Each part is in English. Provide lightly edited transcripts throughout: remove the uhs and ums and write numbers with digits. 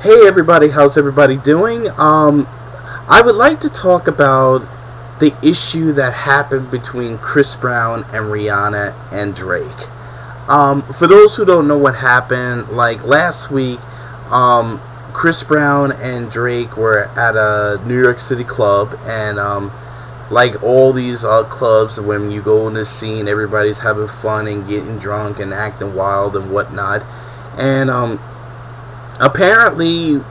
Hey everybody, how's everybody doing? I would like to talk about the issue that happened between Chris Brown and Rihanna and Drake. For those who don't know what happened, like last week, Chris Brown and Drake were at a New York City club, and like all these clubs, when you go in the scene, everybody's having fun and getting drunk and acting wild and whatnot. And apparently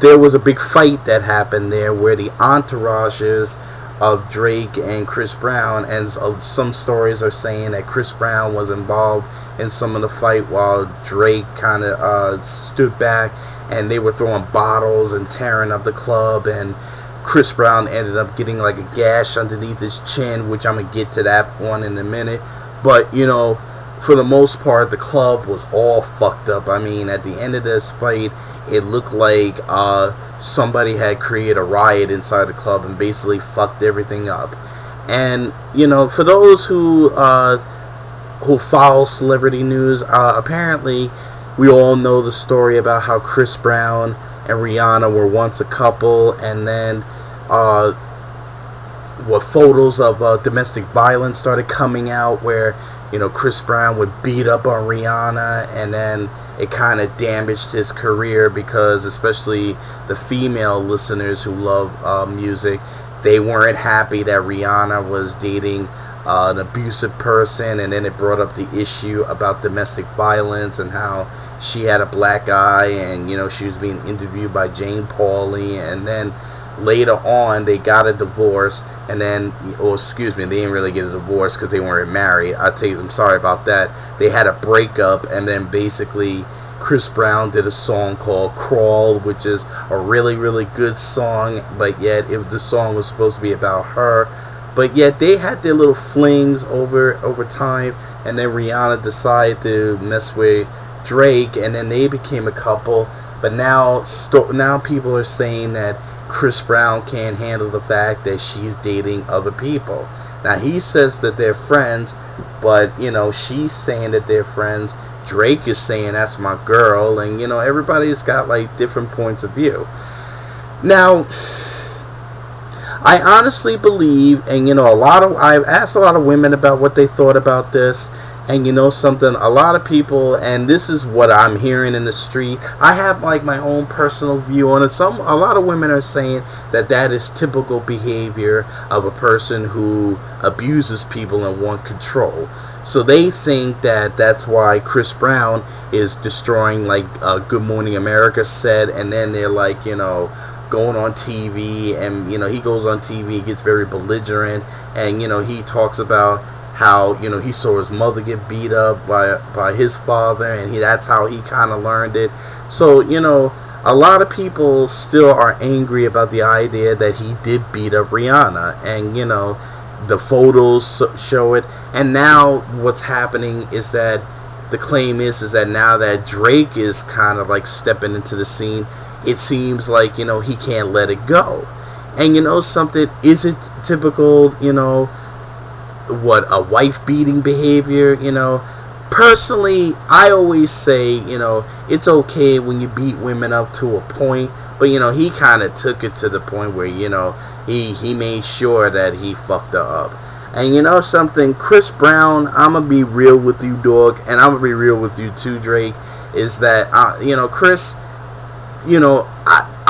there was a big fight that happened there where the entourages of Drake and Chris Brown, and some stories are saying that Chris Brown was involved in some of the fight while Drake kind of stood back, and they were throwing bottles and tearing up the club, and Chris Brown ended up getting like a gash underneath his chin, which I'm gonna get to that one in a minute. But for the most part, the club was all fucked up. I mean, at the end of this fight, it looked like somebody had created a riot inside the club and basically fucked everything up. And for those who follow celebrity news, apparently we all know the story about how Chris Brown and Rihanna were once a couple, and then what photos of domestic violence started coming out where Chris Brown would beat up on Rihanna, and then it kind of damaged his career because especially the female listeners who love music, they weren't happy that Rihanna was dating an abusive person, and then it brought up the issue about domestic violence and how she had a black eye, and she was being interviewed by Jane Pauley, and then later on they got a divorce, and then, or excuse me, they didn't really get a divorce because they weren't married. I'm sorry about that. They had a breakup, and then basically Chris Brown did a song called Crawl, which is a really, really good song, but yet the song was supposed to be about her. But yet they had their little flings over time, and then Rihanna decided to mess with Drake, and then they became a couple. But now people are saying that Chris Brown can't handle the fact that she's dating other people. Now he says that they're friends, but she's saying that they're friends. Drake is saying that's my girl, and everybody's got like different points of view. Now, I honestly believe, and I've asked a lot of women about what they thought about this, and something, a lot of people, and this is what I'm hearing in the street. I have like my own personal view on it. A lot of women are saying that is typical behavior of a person who abuses people and want control. So they think that that's why Chris Brown is destroying like Good Morning America said, and then they're like, going on TV, and he goes on TV, gets very belligerent, and he talks about how he saw his mother get beat up by his father, and that's how he kind of learned it. So a lot of people still are angry about the idea that he did beat up Rihanna, and the photos show it. And now what's happening is that the claim is that now that Drake is kind of like stepping into the scene, it seems like he can't let it go. And something, is it typical what a wife beating behavior? Personally, I always say it's okay when you beat women up to a point, but he kind of took it to the point where he made sure that he fucked her up. And something, Chris Brown, I'm gonna be real with you, dog, and I'm gonna be real with you too, Drake, is that Chris,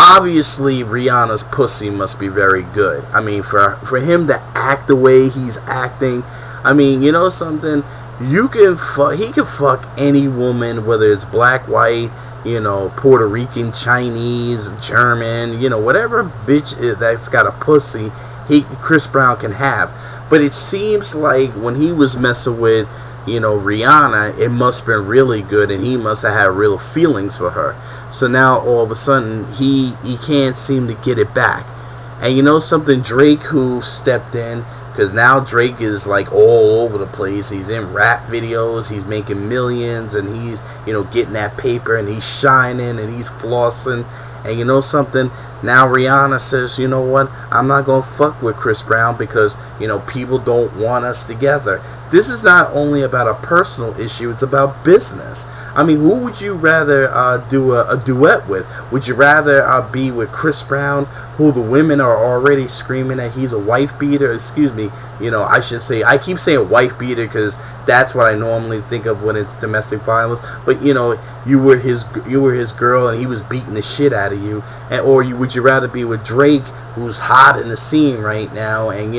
obviously Rihanna's pussy must be very good. I mean, for him to act the way he's acting, I mean, something, he can fuck any woman, whether it's black, white, Puerto Rican, Chinese, German, whatever bitch that's got a pussy, Chris Brown can have. But it seems like when he was messing with Rihanna, it must have been really good, and he must have had real feelings for her. So now all of a sudden he can't seem to get it back. And something, Drake, who stepped in, because now Drake is like all over the place. He's in rap videos, he's making millions, and he's getting that paper, and he's shining, and he's flossing. And something, Now Rihanna says, you know what, I'm not going to fuck with Chris Brown because, people don't want us together. This is not only about a personal issue, it's about business. I mean, who would you rather do a duet with? Would you rather be with Chris Brown, who the women are already screaming that he's a wife beater? Excuse me, I should say, I keep saying wife beater because that's what I normally think of when it's domestic violence. But you were his girl and he was beating the shit out of you. Or would you rather be with Drake, who's hot in the scene right now, and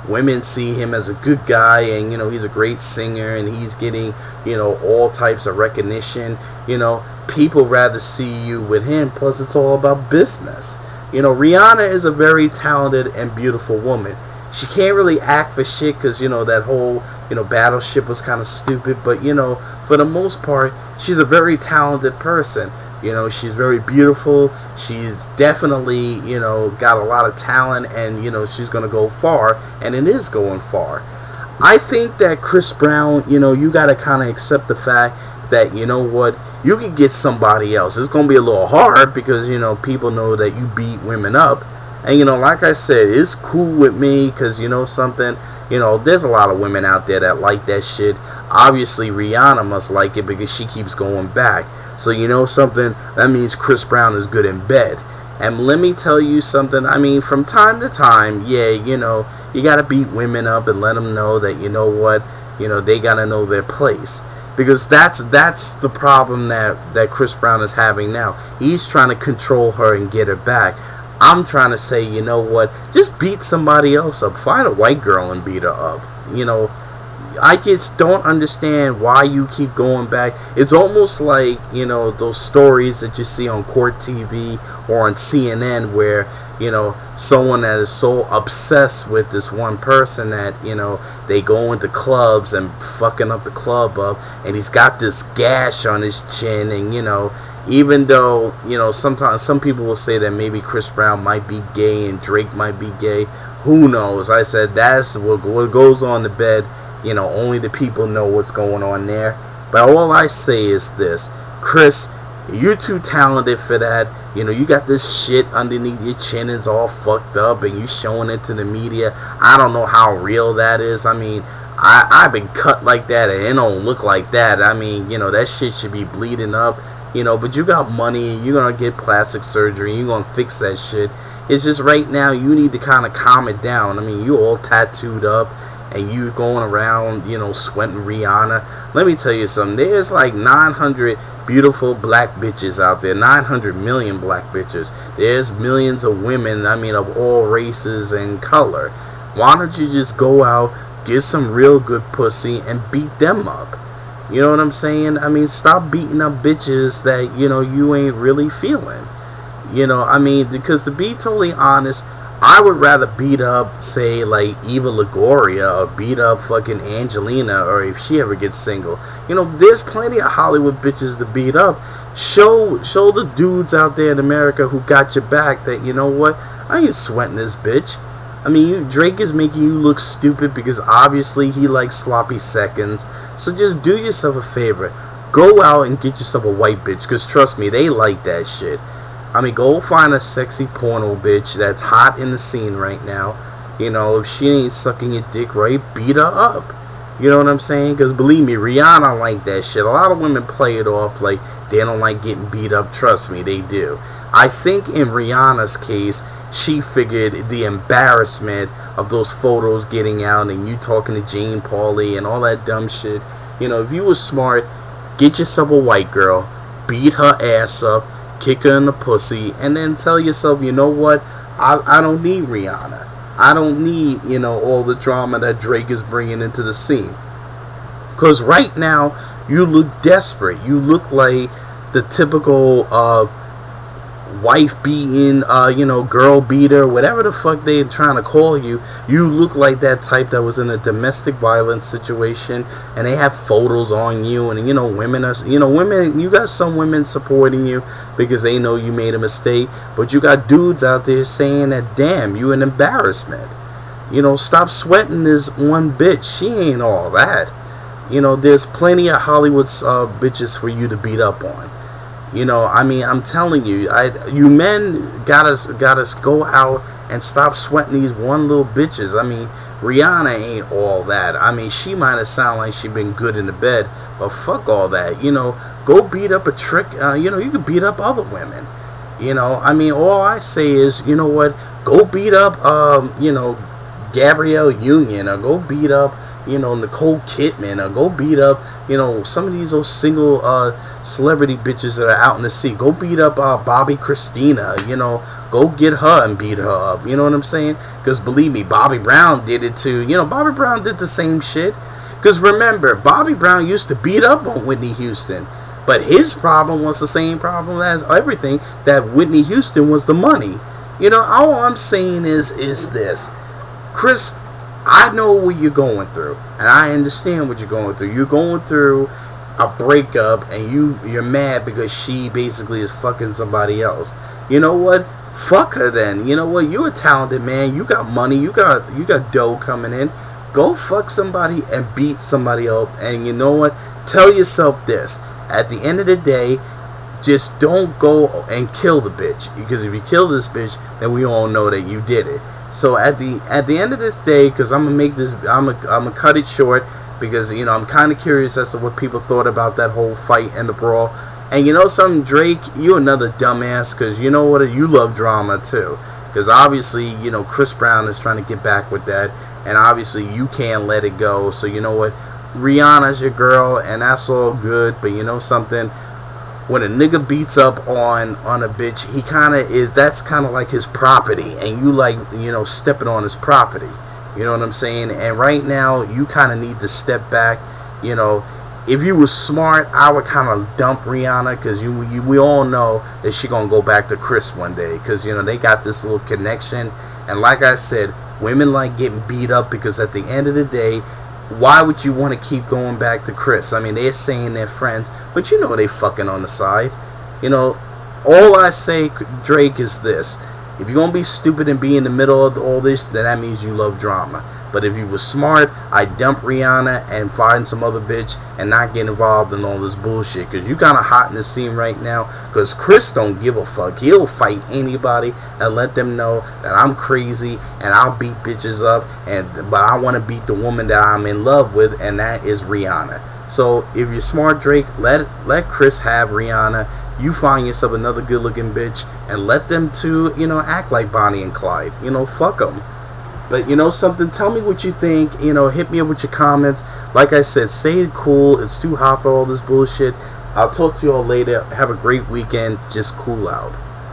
women see him as a good guy, and he's a great singer, and he's getting all types of recognition. People rather see you with him. Plus, it's all about business. Rihanna is a very talented and beautiful woman. She can't really act for shit because that whole Battleship was kind of stupid, but for the most part, she's a very talented person. She's very beautiful. She's definitely, got a lot of talent, and, she's going to go far, and it is going far. I think that Chris Brown, you got to kind of accept the fact that, you can get somebody else. It's going to be a little hard because, people know that you beat women up. And, like I said, it's cool with me because, something, there's a lot of women out there that like that shit. Obviously, Rihanna must like it because she keeps going back. So something, that means Chris Brown is good in bed. And let me tell you something, I mean, from time to time, yeah, you gotta beat women up and let them know that, they gotta know their place. Because that's the problem that Chris Brown is having now. He's trying to control her and get her back. I'm trying to say, just beat somebody else up. Find a white girl and beat her up. I just don't understand why you keep going back. It's almost like, those stories that you see on Court TV or on CNN where, someone that is so obsessed with this one person that, they go into clubs and fucking up the club up, and he's got this gash on his chin, and, even though, sometimes some people will say that maybe Chris Brown might be gay and Drake might be gay. Who knows? I said that's what goes on the bed. Only the people know what's going on there. But all I say is this, Chris, you're too talented for that. You got this shit underneath your chin, it's all fucked up, and you showing it to the media. I don't know how real that is. I mean, I've been cut like that, and it don't look like that. I mean, that shit should be bleeding up. But you got money, and you're gonna get plastic surgery, and you're gonna fix that shit. It's just right now, you need to kind of calm it down. I mean, you all tattooed up, and you going around, sweating Rihanna. Let me tell you something. There's like 900 beautiful black bitches out there. 900 million black bitches. There's millions of women, of all races and color. Why don't you just go out, get some real good pussy, and beat them up? You know what I'm saying? I mean, stop beating up bitches that, you ain't really feeling. Because to be totally honest, I would rather beat up, say, like, Eva Longoria, or beat up fucking Angelina, or if she ever gets single. There's plenty of Hollywood bitches to beat up. Show the dudes out there in America who got your back that, I ain't sweating this bitch. I mean, Drake is making you look stupid because obviously he likes sloppy seconds. So just do yourself a favor. Go out and get yourself a white bitch, because trust me, they like that shit. I mean, go find a sexy porno bitch that's hot in the scene right now. If she ain't sucking your dick right, beat her up. You know what I'm saying? Because believe me, Rihanna like that shit. A lot of women play it off like they don't like getting beat up. Trust me, they do. I think in Rihanna's case, she figured the embarrassment of those photos getting out and you talking to Jane Pauley and all that dumb shit. If you were smart, get yourself a white girl, beat her ass up, kick her in the pussy, and then tell yourself, you know what, I don't need Rihanna. I don't need, all the drama that Drake is bringing into the scene. Because right now, you look desperate. You look like the typical wife beating, girl beater, whatever the fuck they're trying to call you. You look like that type that was in a domestic violence situation, and they have photos on you, and women are, women, you got some women supporting you because they know you made a mistake, but you got dudes out there saying that, damn, you an embarrassment. Stop sweating this one bitch. She ain't all that. There's plenty of Hollywood bitches for you to beat up on. You know, I mean, I'm telling you, you men gotta go out and stop sweating these one little bitches. I mean, Rihanna ain't all that. I mean, she might have sounded like she been good in the bed, but fuck all that. You know, go beat up a trick. You know, you can beat up other women. You know, I mean, all I say is, you know what? Go beat up, you know, Gabrielle Union, or go beat up, you know, Nicole Kidman, or go beat up, you know, some of these old single celebrity bitches that are out in the sea. Go beat up Bobby Christina, you know, go get her and beat her up. You know what I'm saying? Because believe me, Bobby Brown did it too. You know, Bobby Brown did the same shit. Because remember, Bobby Brown used to beat up on Whitney Houston. But his problem was the same problem as everything, that Whitney Houston was the money. You know, all I'm saying is this. Chris, I know what you're going through, and I understand what you're going through. You're going through a breakup, and you're mad because she basically is fucking somebody else. You know what? Fuck her then. You know what? You're a talented man. You got money. You got dough coming in. Go fuck somebody and beat somebody up. And you know what? Tell yourself this. At the end of the day, just don't go and kill the bitch, because if you kill this bitch, then we all know that you did it. So at the end of this day, because I'm gonna cut it short, because you know I'm kind of curious as to what people thought about that whole fight and the brawl. And you know something, Drake, you another dumbass, because you know what, you love drama too. Because obviously, you know, Chris Brown is trying to get back with that, and obviously you can't let it go. So you know what, Rihanna's your girl, and that's all good. But you know something, when a nigga beats up on a bitch, he kind of is, that's kind of like his property, and you like, you know, stepping on his property. You know what I'm saying? And right now, you kind of need to step back. You know, if you was smart, I would kind of dump Rihanna, because we all know that she gonna go back to Chris one day, because you know they got this little connection. And like I said, women like getting beat up, because at the end of the day, why would you want to keep going back to Chris? I mean, they're saying they're friends, but you know they fucking on the side. You know, all I say, Drake, is this. If you're going to be stupid and be in the middle of all this, then that means you love drama. But if you were smart, I'd dump Rihanna and find some other bitch and not get involved in all this bullshit. Because you kind of hot in the scene right now. Because Chris don't give a fuck. He'll fight anybody and let them know that I'm crazy and I'll beat bitches up. But I want to beat the woman that I'm in love with, and that is Rihanna. So if you're smart, Drake, let Chris have Rihanna. You find yourself another good-looking bitch and let them two, you know, act like Bonnie and Clyde. You know, fuck them. But you know something, tell me what you think. You know, hit me up with your comments. Like I said, stay cool. It's too hot for all this bullshit. I'll talk to you all later. Have a great weekend. Just cool out.